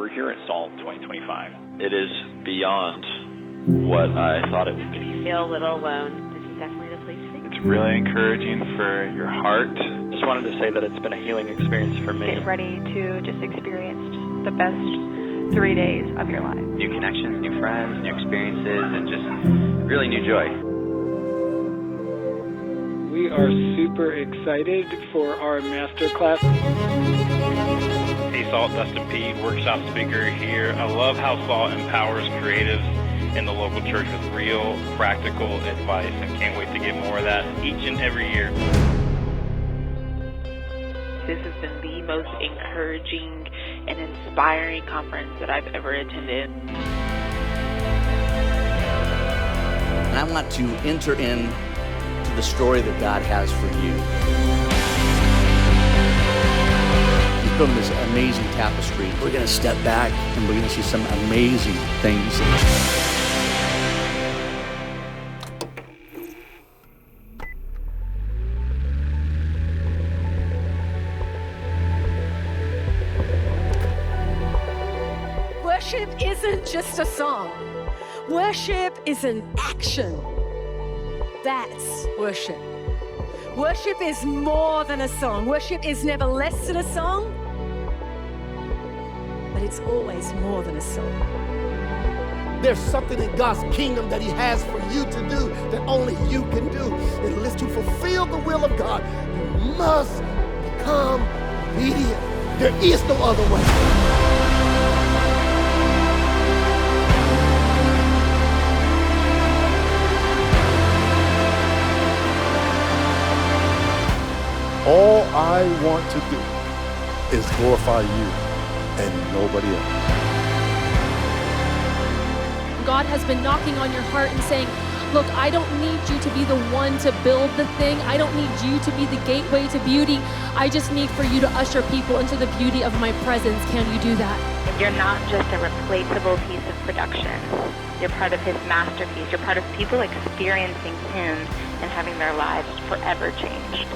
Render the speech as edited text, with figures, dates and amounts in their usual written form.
we're here at SALT 2025. It is beyond what I thought it would be. If you feel a little alone, this is definitely the place to be. It's really encouraging for your heart. Just wanted to say that it's been a healing experience for me. Get ready to just experience the best 3 days of your life. New connections, new friends, new experiences, and just really new joy. We are super excited for our master class. Hey, SALT, Dustin P., workshop speaker here. I love how SALT empowers creatives in the local church with real, practical advice, and can't wait to get more of that each and every year. This has been the most encouraging and inspiring conference that I've ever attended. And I want to enter into the story that God has for you. He's building this amazing tapestry. We're going to step back and we're going to see some amazing things. Worship isn't just a song. Worship is an action. That's worship. Worship is more than a song. Worship is never less than a song, but it's always more than a song. There's something in God's kingdom that He has for you to do that only you can do. And to fulfill the will of God, you must become obedient. There is no other way. All I want to do is glorify you and nobody else. God has been knocking on your heart and saying, look, I don't need you to be the one to build the thing. I don't need you to be the gateway to beauty. I just need for you to usher people into the beauty of my presence. Can you do that? You're not just a replaceable piece of production. You're part of His masterpiece. You're part of people experiencing Him and having their lives forever changed.